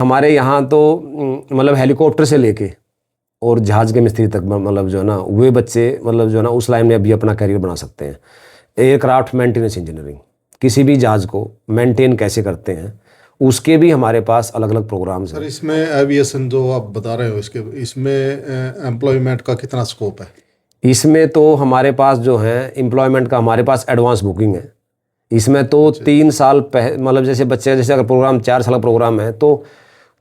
हमारे यहाँ तो मतलब हेलीकॉप्टर से लेके और जहाज़ के मिस्त्री तक मतलब जो है ना वे बच्चे मतलब जो है ना उस लाइन में अभी अपना करियर बना सकते हैं। एयरक्राफ्ट मेंटेनेंस इंजीनियरिंग, किसी भी जहाज़ को मेंटेन कैसे करते हैं, उसके भी हमारे पास अलग अलग प्रोग्राम्स सर हैं। इसमें एविएशन जो आप बता रहे हो इसमें एम्प्लॉयमेंट का कितना स्कोप है? इसमें तो हमारे पास जो है एम्प्लॉयमेंट का हमारे पास एडवांस बुकिंग है। इसमें तो अच्छा। 3 साल मतलब जैसे बच्चे जैसे अगर प्रोग्राम 4 साल का प्रोग्राम है तो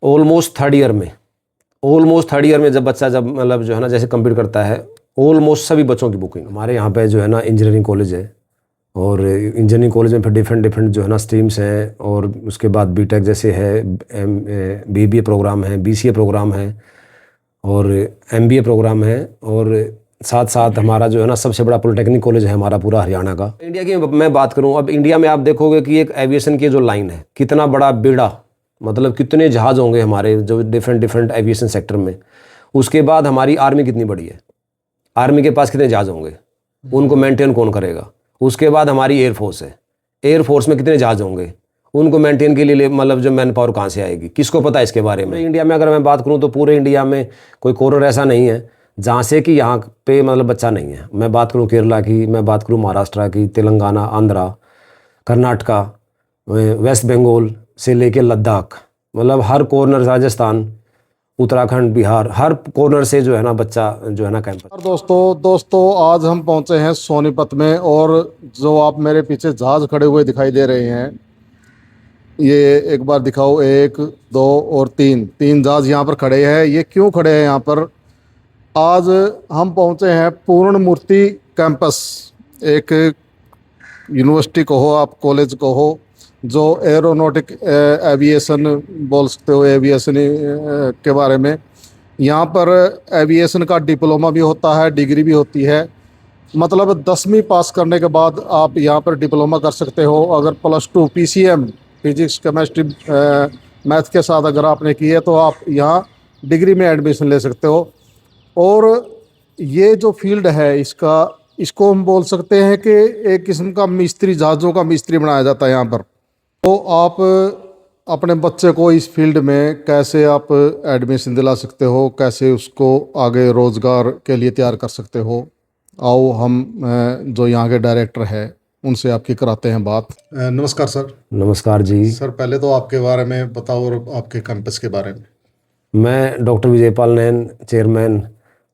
ऑलमोस्ट थर्ड ईयर में जब बच्चा जब मतलब जो है ना जैसे कंप्लीट करता है, ऑलमोस्ट सभी बच्चों की बुकिंग हमारे यहाँ पे जो है ना इंजीनियरिंग कॉलेज है। और इंजीनियरिंग कॉलेज में फिर डिफरेंट डिफरेंट जो है ना स्ट्रीम्स हैं, और उसके बाद बीटेक जैसे है, बीबीए प्रोग्राम है, बीसीए प्रोग्राम है और एमबीए प्रोग्राम है। और साथ साथ हमारा जो है ना सबसे बड़ा पॉलिटेक्निक कॉलेज है हमारा पूरा हरियाणा का। इंडिया की मैं बात करूं, अब इंडिया में आप देखोगे कि एक एविएशन की जो लाइन है, कितना बड़ा बेड़ा, मतलब कितने जहाज़ होंगे हमारे जो डिफरेंट डिफरेंट एविएशन सेक्टर में। उसके बाद हमारी आर्मी कितनी बड़ी है, आर्मी के पास कितने जहाज़ होंगे, उनको मेंटेन कौन करेगा। उसके बाद हमारी एयरफोर्स है, एयरफोर्स में कितने जहाज़ होंगे, उनको मेंटेन के लिए मतलब जो मैन पावर कहाँ से आएगी, किसको पता है इसके बारे में। इंडिया में अगर मैं बात करूँ तो पूरे इंडिया में कोई कॉर्नर ऐसा नहीं है जहाँ से कि यहाँ पे मतलब बच्चा नहीं है। मैं बात करूँ केरला की, मैं बात करूँ महाराष्ट्र की, तेलंगाना, आंध्रा, कर्नाटका, वेस्ट बंगाल से लेके लद्दाख, मतलब हर कॉर्नर, राजस्थान, उत्तराखंड, बिहार, हर कॉर्नर से जो है ना बच्चा जो है ना कैंपस। दोस्तों आज हम पहुंचे हैं सोनीपत में, और जो आप मेरे पीछे जहाज खड़े हुए दिखाई दे रहे हैं, ये एक बार दिखाओ, 1 2 और 3 जहाज यहाँ पर खड़े हैं। ये क्यों खड़े हैं यहाँ पर? आज हम पहुंचे हैं पूर्ण मूर्ति कैंपस, एक यूनिवर्सिटी कहो आप, कॉलेज कहो, जो एरोनॉटिक एविएशन बोल सकते हो, एविएशन के बारे में। यहाँ पर एविएशन का डिप्लोमा भी होता है, डिग्री भी होती है। मतलब 10वीं पास करने के बाद आप यहाँ पर डिप्लोमा कर सकते हो। अगर +2 पीसीएम, फिजिक्स, केमिस्ट्री, मैथ के साथ अगर आपने की है तो आप यहाँ डिग्री में एडमिशन ले सकते हो। और ये जो फील्ड है इसको हम बोल सकते हैं कि एक किस्म का मिस्त्री, जहाज़ों का मिस्त्री बनाया जाता है यहाँ पर। तो आप अपने बच्चे को इस फील्ड में कैसे आप एडमिशन दिला सकते हो, कैसे उसको आगे रोज़गार के लिए तैयार कर सकते हो, आओ हम जो यहाँ के डायरेक्टर है उनसे आपकी कराते हैं बात। नमस्कार सर। नमस्कार जी। सर पहले तो आपके बारे में बताओ और आपके कैंपस के बारे में। मैं डॉक्टर विजयपाल नैन, चेयरमैन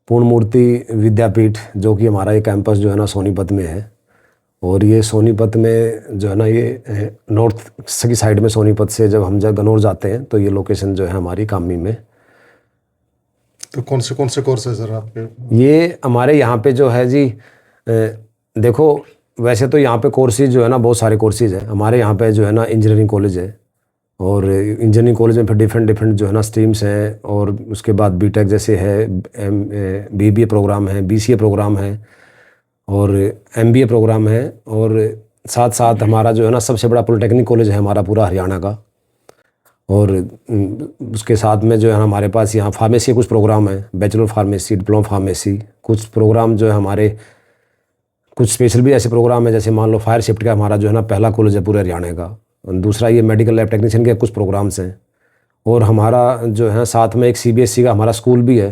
पूर्ण मूर्ति विद्यापीठ, जो कि हमारा ये कैंपस जो है ना सोनीपत में है। और ये सोनीपत में जो है ना ये नॉर्थ की साइड में, सोनीपत से जब हम गनौर जाते हैं तो ये लोकेशन जो है हमारी कामी में। तो कौन से कोर्स है सर आपके? ये हमारे यहाँ पे जो है जी, देखो वैसे तो यहाँ पे कोर्सेज जो है ना बहुत सारे कोर्सेज हैं हमारे यहाँ पे जो है ना। इंजीनियरिंग कॉलेज है, और इंजीनियरिंग कॉलेज में फिर डिफरेंट डिफरेंट जो है ना स्ट्रीम्स हैं, और उसके बाद बीटेक जैसे है, बीबीए प्रोग्राम है, बीसीए प्रोग्राम है और एमबीए प्रोग्राम है। और साथ साथ हमारा जो है ना सबसे बड़ा पॉलिटेक्निक कॉलेज है हमारा पूरा हरियाणा का। और उसके साथ में जो है हमारे पास यहाँ फार्मेसी के कुछ प्रोग्राम है, बैचलर फार्मेसी, डिप्लोमा फार्मेसी, कुछ प्रोग्राम जो है हमारे, कुछ स्पेशल भी ऐसे प्रोग्राम है जैसे मान लो फायर सेफ्टी का हमारा जो है ना पहला कॉलेज है पूरे हरियाणा का। दूसरा ये मेडिकल लैब टेक्नीशियन के कुछ प्रोग्राम्स हैं। और हमारा जो है साथ में एक सीबीएसई का हमारा स्कूल भी है,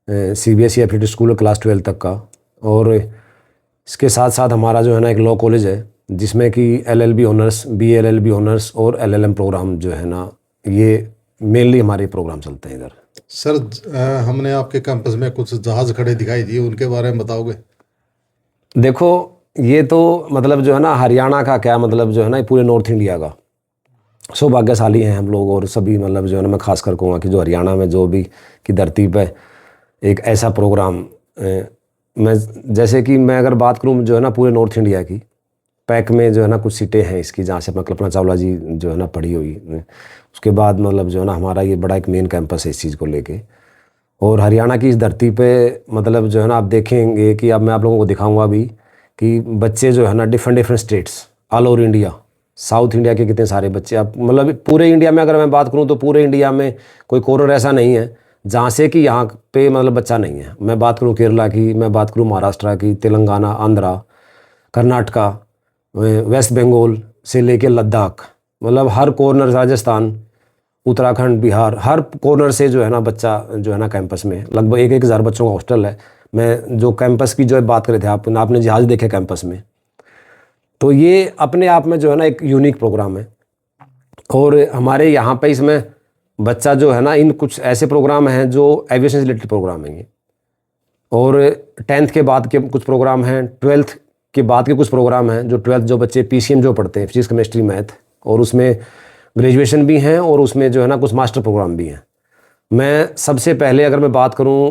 सीबीएसई एफिलिएटेड स्कूल क्लास 12 तक का। और इसके साथ साथ हमारा जो है ना एक लॉ कॉलेज है जिसमें कि एलएलबी ऑनर्स, बीएलएलबी ऑनर्स और एलएलएम प्रोग्राम जो है ना, ये मेनली हमारे प्रोग्राम चलते हैं इधर। सर हमने आपके कैंपस में कुछ जहाज़ खड़े दिखाई दिए, उनके बारे में बताओगे? देखो ये तो मतलब जो है ना हरियाणा का क्या, मतलब जो है ना पूरे नॉर्थ इंडिया का सौभाग्यशाली हैं हम लोग। और सभी मतलब जो है ना मैं खास कर कहूँगा कि जो हरियाणा में जो भी की धरती पे एक ऐसा प्रोग्राम, मैं जैसे कि मैं अगर बात करूँ जो है ना पूरे नॉर्थ इंडिया की, पैक में जो है ना कुछ सीटें हैं इसकी जहाँ से अपना कल्पना चावला जी जो है ना पढ़ी हुई। उसके बाद मतलब जो है ना हमारा ये बड़ा एक मेन कैंपस है इस चीज़ को लेके। और हरियाणा की इस धरती पे मतलब जो है ना आप देखेंगे कि अब मैं आप लोगों को दिखाऊंगा भी कि बच्चे जो है ना different different states all over India, south India के कितने सारे बच्चे, अब मतलब पूरे इंडिया में अगर मैं बात करूं तो पूरे इंडिया में कोई कॉर्नर ऐसा नहीं है जहाँ से कि यहाँ पे मतलब बच्चा नहीं है। मैं बात करूँ केरला की, मैं बात करूँ महाराष्ट्र की, तेलंगाना, आंध्रा, कर्नाटका, वेस्ट बंगाल से लेके लद्दाख, मतलब हर कॉर्नर, राजस्थान, उत्तराखंड, बिहार, हर कॉर्नर से जो है ना बच्चा जो है ना कैंपस में, लगभग 1,000 बच्चों का हॉस्टल है। मैं जो कैंपस की जो बात कर रहे थे आपने जहाज देखे कैंपस में, तो ये अपने आप में जो है ना एक यूनिक प्रोग्राम है। और हमारे यहाँ पे इसमें बच्चा जो है ना, इन कुछ ऐसे प्रोग्राम हैं जो एविएशन से रिलेटेड प्रोग्राम हैं ये, और 10th के बाद के कुछ प्रोग्राम हैं, 12th के बाद के कुछ प्रोग्राम हैं, जो 12th जो बच्चे PCM जो पढ़ते हैं, फिजिक्स केमिस्ट्री मैथ, और उसमें ग्रेजुएशन भी हैं और उसमें जो है ना कुछ मास्टर प्रोग्राम भी हैं। मैं सबसे पहले अगर मैं बात करूं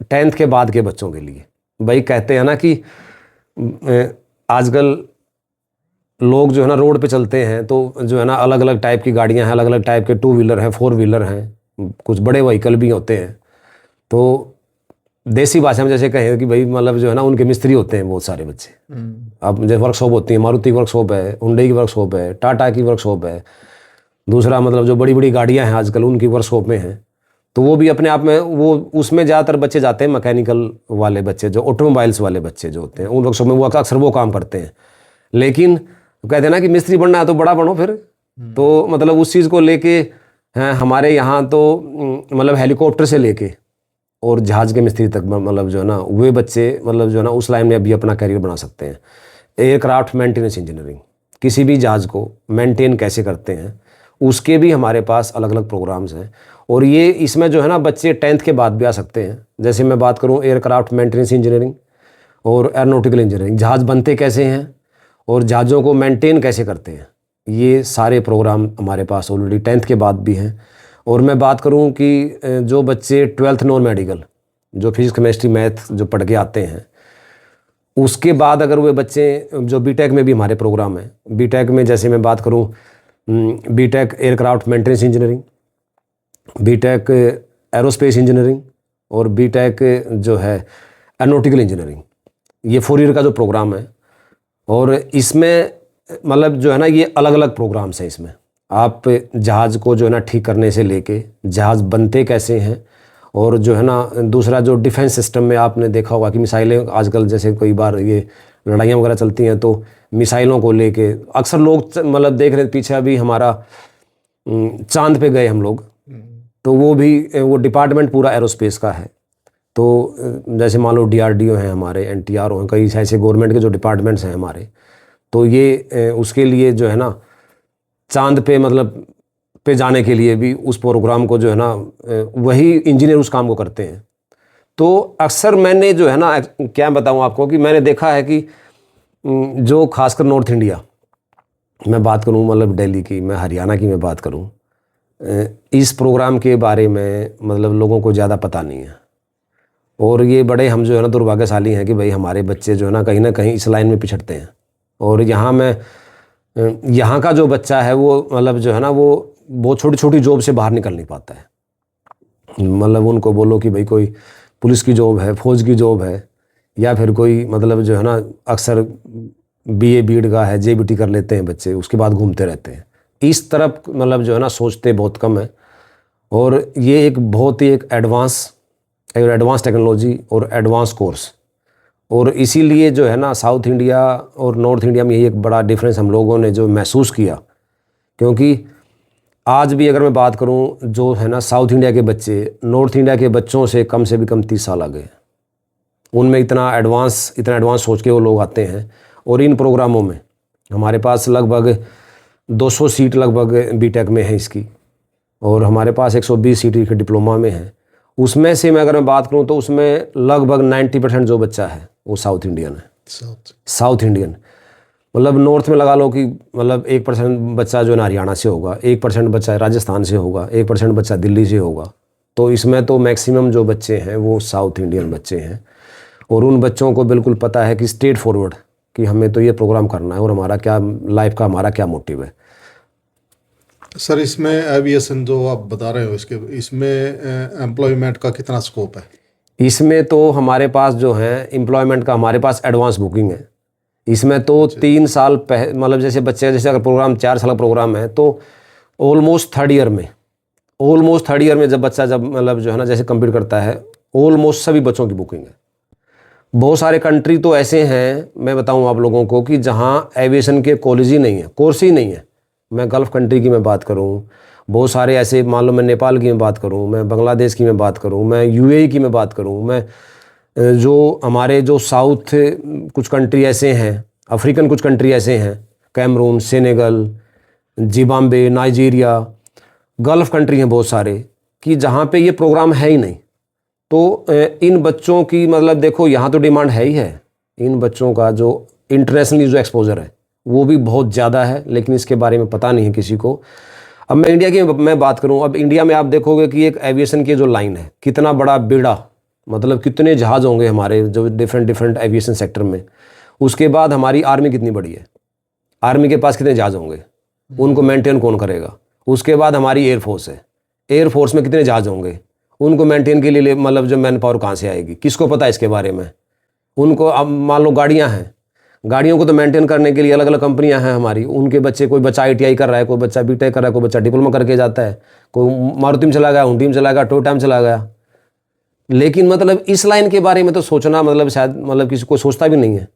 10th के बाद के बच्चों के लिए, भाई कहते हैं ना कि आजकल लोग जो है ना रोड पे चलते हैं तो जो है ना अलग अलग टाइप की गाड़ियां हैं, अलग अलग टाइप के 2 व्हीलर हैं, 4 व्हीलर हैं, कुछ बड़े व्हीकल भी होते हैं। तो देसी भाषा में जैसे कहें कि भाई मतलब जो है ना उनके मिस्त्री होते हैं बहुत सारे बच्चे। अब जैसे वर्कशॉप होती है, मारुति की वर्कशॉप है, हुंडई की वर्कशॉप है, टाटा की वर्कशॉप है, दूसरा मतलब जो बड़ी बड़ी गाड़ियां हैं आजकल उनकी वर्कशॉप में हैं। तो वो भी अपने आप में वो उसमें ज़्यादातर बच्चे जाते हैं, मैकेनिकल वाले बच्चे, जो ऑटोमोबाइल्स वाले बच्चे जो होते हैं उन वर्कशॉप में वो अक्सर वो काम करते हैं। लेकिन कहते हैं ना कि मिस्त्री बनना है तो बड़ा बनो फिर। तो मतलब उस चीज़ को लेके हमारे यहाँ तो मतलब हेलीकॉप्टर से लेके और जहाज़ के मिस्त्री तक मतलब जो है ना वे बच्चे मतलब जो है ना उस लाइन में अभी अपना करियर बना सकते हैं। एयरक्राफ्ट मेंटेनेंस इंजीनियरिंग, किसी भी जहाज़ को मेंटेन कैसे करते हैं उसके भी हमारे पास अलग अलग प्रोग्राम्स हैं। और ये इसमें जो है ना बच्चे 10th के बाद भी आ सकते हैं। जैसे मैं बात करूँ एयरक्राफ्ट मेंटेनेंस इंजीनियरिंग और एरोनॉटिकल इंजीनियरिंग, जहाज़ बनते कैसे हैं और जहाज़ों को मेंटेन कैसे करते हैं, ये सारे प्रोग्राम हमारे पास ऑलरेडी 10th के बाद भी हैं। और मैं बात करूं कि जो बच्चे 12th नॉन मेडिकल, जो फिजिक्स केमिस्ट्री मैथ जो पढ़ के आते हैं, उसके बाद अगर वे बच्चे जो बीटेक में भी हमारे प्रोग्राम हैं, बीटेक में जैसे मैं बात करूं B Tech aircraft maintenance engineering, B Tech aerospace engineering और बीटेक जो है एरोनॉटिकल इंजीनियरिंग, ये 4 ईयर का जो प्रोग्राम है। और इसमें मतलब जो है ना ये अलग अलग प्रोग्राम्स हैं। इसमें आप जहाज़ को जो है ना ठीक करने से लेके जहाज़ बनते कैसे हैं, और जो है ना दूसरा जो डिफेंस सिस्टम में आपने देखा होगा कि मिसाइलें आजकल जैसे कई बार ये लड़ाइयाँ वगैरह चलती हैं तो मिसाइलों को लेके अक्सर लोग मतलब देख रहे पीछे अभी हमारा चांद पे गए हम लोग, तो वो डिपार्टमेंट पूरा एरोस्पेस का है। तो जैसे मान लो DRDO हैं हमारे, NTR हैं, कई ऐसे गवर्नमेंट के जो डिपार्टमेंट्स हैं हमारे, तो ये उसके लिए जो है ना चांद पे मतलब पे जाने के लिए भी उस प्रोग्राम को जो है ना वही इंजीनियर उस काम को करते हैं। तो अक्सर मैंने जो है ना क्या बताऊं आपको कि मैंने देखा है कि जो खासकर नॉर्थ इंडिया मैं बात करूं, मतलब दिल्ली की, मैं हरियाणा की मैं बात करूं, इस प्रोग्राम के बारे में मतलब लोगों को ज़्यादा पता नहीं है। और ये बड़े हम जो है ना दुर्भाग्यशाली हैं कि भाई हमारे बच्चे जो है ना कहीं इस लाइन में पिछड़ते हैं। और यहाँ का जो बच्चा है वो मतलब जो है ना वो बहुत छोटी छोटी जॉब से बाहर निकल नहीं पाता है। मतलब उनको बोलो कि भाई कोई पुलिस की जॉब है, फौज की जॉब है, या फिर कोई मतलब जो है ना अक्सर BA बीएड का है, JBT कर लेते हैं बच्चे, उसके बाद घूमते रहते हैं। इस तरफ मतलब जो है ना सोचते बहुत कम है। और ये एक बहुत ही एक एडवांस टेक्नोलॉजी और एडवांस कोर्स, और इसीलिए जो है ना साउथ इंडिया और नॉर्थ इंडिया में यही एक बड़ा डिफरेंस हम लोगों ने जो महसूस किया। क्योंकि आज भी अगर मैं बात करूं जो है ना साउथ इंडिया के बच्चे नॉर्थ इंडिया के बच्चों से भी कम 30 साल आगे, उनमें इतना एडवांस सोच के वो लोग आते हैं। और इन प्रोग्रामों में हमारे पास लगभग 200 सीट लगभग बीटेक में है इसकी, और हमारे पास 120 सीट की डिप्लोमा में है। उसमें से मैं अगर मैं बात करूं तो उसमें लगभग 90% जो बच्चा है वो साउथ इंडियन है। साउथ इंडियन मतलब नॉर्थ में लगा लो कि मतलब 1% बच्चा जो है हरियाणा से होगा, 1% बच्चा राजस्थान से होगा, 1% बच्चा दिल्ली से होगा। तो इसमें तो मैक्सिमम जो बच्चे हैं वो साउथ इंडियन बच्चे हैं। और उन बच्चों को बिल्कुल पता है कि स्ट्रेट फॉरवर्ड कि हमें तो ये प्रोग्राम करना है और हमारा क्या लाइफ का हमारा क्या मोटिव है। सर इसमें एविएशन जो आप बता रहे हो इसमें एम्प्लॉयमेंट का कितना स्कोप है? इसमें तो हमारे पास जो है एम्प्लॉयमेंट का हमारे पास एडवांस बुकिंग है। इसमें तो 3 साल मतलब जैसे बच्चे जैसे अगर प्रोग्राम 4 साल का प्रोग्राम है तो ऑलमोस्ट थर्ड ईयर में जब बच्चा मतलब जो है ना जैसे कंप्लीट करता है, ऑलमोस्ट सभी बच्चों की बुकिंग है। बहुत सारे कंट्री तो ऐसे हैं, मैं बताऊं आप लोगों को, कि जहां एविएशन के कॉलेज ही नहीं है, कोर्स ही नहीं है। मैं गल्फ़ कंट्री की मैं बात करूं, बहुत सारे ऐसे, मान लो मैं नेपाल की मैं बात करूं, मैं बांग्लादेश की मैं बात करूं, मैं यूएई की मैं बात करूं, मैं जो हमारे जो साउथ कुछ कंट्री ऐसे हैं, अफ्रीकन कुछ कंट्री ऐसे हैं, Cameroon, Senegal, Zimbabwe, Nigeria, gulf country हैं बहुत सारे, कि जहाँ पे ये प्रोग्राम है ही नहीं। तो इन बच्चों की मतलब देखो यहाँ तो डिमांड है ही है, इन बच्चों का जो इंटरनेशनली जो एक्सपोजर है वो भी बहुत ज़्यादा है, लेकिन इसके बारे में पता नहीं है किसी को। अब मैं इंडिया की मैं बात करूं, अब इंडिया में आप देखोगे कि एक एविएशन की जो लाइन है, कितना बड़ा बेड़ा, मतलब कितने जहाज़ होंगे हमारे जो डिफरेंट एविएशन सेक्टर में। उसके बाद हमारी आर्मी कितनी बड़ी है, आर्मी के पास कितने जहाज़ होंगे, उनको मेंटेन कौन करेगा। उसके बाद हमारी एयरफोर्स है, एयरफोर्स में कितने जहाज़ होंगे, उनको मेंटेन के लिए मतलब जो मैन पावर कहाँ से आएगी, किसको पता है इसके बारे में। उनको अब मान लो गाड़ियाँ हैं, गाड़ियों को तो मेंटेन करने के लिए अलग अलग कंपनियां हैं हमारी, उनके बच्चे, कोई बच्चा ITI कर रहा है, कोई बच्चा बीटेक कर रहा है, कोई बच्चा डिप्लोमा करके जाता है, कोई मारुति में चला गया, हुंडई में चला गया, टोयोटा में चला गया। लेकिन मतलब इस लाइन के बारे में तो सोचना मतलब शायद मतलब किसी को सोचता भी नहीं है।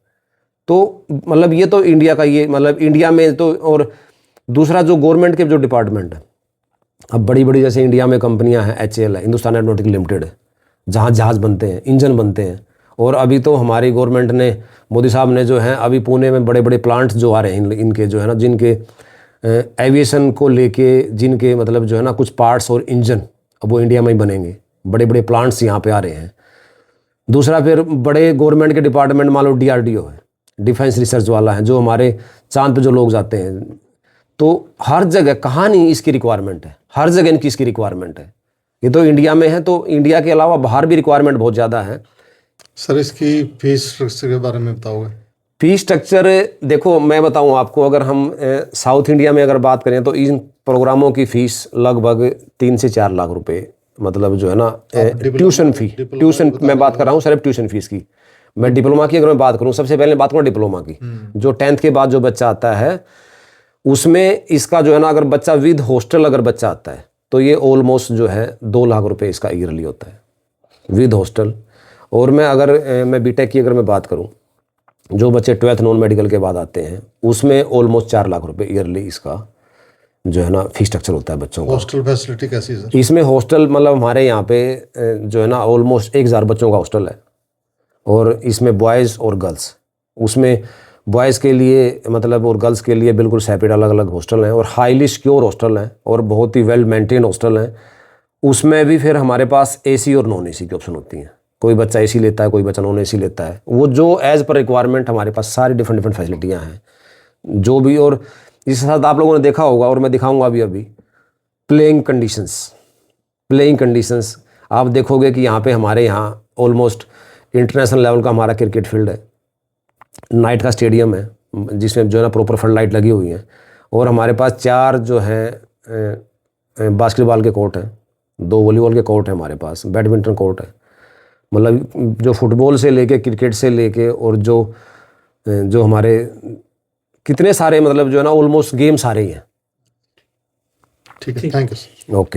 तो मतलब ये तो इंडिया का, ये मतलब इंडिया में तो। और दूसरा जो गवर्नमेंट के जो डिपार्टमेंट है, अब बड़ी बड़ी जैसे इंडिया में कंपनियाँ हैं, HAL है, हिंदुस्तान एरोनॉटिकल लिमिटेड है, जहाँ जहाज़ बनते हैं, इंजन बनते हैं। और अभी तो हमारी गवर्नमेंट ने, मोदी साहब ने जो है अभी पुणे में बड़े बड़े प्लांट्स जो आ रहे हैं इनके जो है ना, जिनके एविएशन को लेके, जिनके मतलब जो है ना कुछ पार्ट्स और इंजन अब वो इंडिया में ही बनेंगे, बड़े बड़े प्लांट्स यहाँ पे आ रहे हैं। दूसरा फिर बड़े गवर्नमेंट के डिपार्टमेंट, मान लो DRDO है, डिफेंस रिसर्च वाला है, जो हमारे चांद पे जो लोग जाते हैं, तो हर जगह कहाँ नहीं इसकी रिक्वायरमेंट है, हर जगह इनकी इसकी रिक्वायरमेंट है। ये तो इंडिया में है, तो इंडिया के अलावा बाहर भी रिक्वायरमेंट बहुत ज़्यादा है। सर इसकी फीस स्ट्रक्चर के बारे में बताओगे? फीस स्ट्रक्चर देखो, मैं बताऊं आपको, अगर हम साउथ इंडिया में अगर बात करें तो इन प्रोग्रामों की फ़ीस लगभग 3 से 4 लाख रुपए, मतलब जो है ना ट्यूशन फी, ट्यूशन मैं बात कर रहा हूँ सिर्फ ट्यूशन फीस की। मैं डिप्लोमा की अगर मैं बात करूँ, सबसे पहले बात करूँ डिप्लोमा की, जो 10th के बाद जो बच्चा आता है उसमें इसका जो है ना, अगर बच्चा विद हॉस्टल अगर बच्चा आता है तो ये ऑलमोस्ट जो है 2 लाख रुपए इसका ईयरली होता है विद हॉस्टल। और मैं बीटेक की अगर मैं बात करूं, जो बच्चे 12th नॉन मेडिकल के बाद आते हैं उसमें ऑलमोस्ट 4 लाख रुपए ईयरली इसका जो है ना फीस स्ट्रक्चर होता है बच्चों का। हॉस्टल फैसिलिटी कैसी है सर? इसमें हॉस्टल मतलब हमारे यहाँ पे जो है ना ऑलमोस्ट 1000 बच्चों का हॉस्टल है, और इसमें बॉयज़ और गर्ल्स, उसमें बॉयज़ के लिए मतलब और गर्ल्स के लिए बिल्कुल सेपरेट अलग अलग हॉस्टल हैं, और हाईली सिक्योर हॉस्टल हैं, और बहुत ही वेल मेंटेन हॉस्टल हैं। उसमें भी फिर हमारे पास AC और नॉन AC की ऑप्शन होती हैं। कोई बच्चा AC लेता है, कोई बच्चा नॉन AC लेता है, वो जो एज़ पर रिक्वायरमेंट हमारे पास सारी डिफरेंट फैसिलिटियाँ हैं जो भी। और इसके साथ आप लोगों ने देखा होगा, और मैं दिखाऊंगा अभी प्लेइंग कंडीशंस आप देखोगे कि यहाँ पे हमारे यहाँ ऑलमोस्ट इंटरनेशनल लेवल का हमारा क्रिकेट फील्ड है, नाइट का स्टेडियम है जिसमें जो है ना प्रॉपर फ्लड लाइट लगी हुई हैं, और हमारे पास 4 जो हैं बास्केटबॉल के कोर्ट हैं, 2 वॉलीबॉल के कोर्ट हैं हमारे पास, बैडमिंटन कोर्ट है। मतलब जो फुटबॉल से लेके, क्रिकेट से लेके, और जो हमारे कितने सारे मतलब जो है ना ऑलमोस्ट गेम सारे ही हैं। ठीक है, थैंक यू सर। ओके।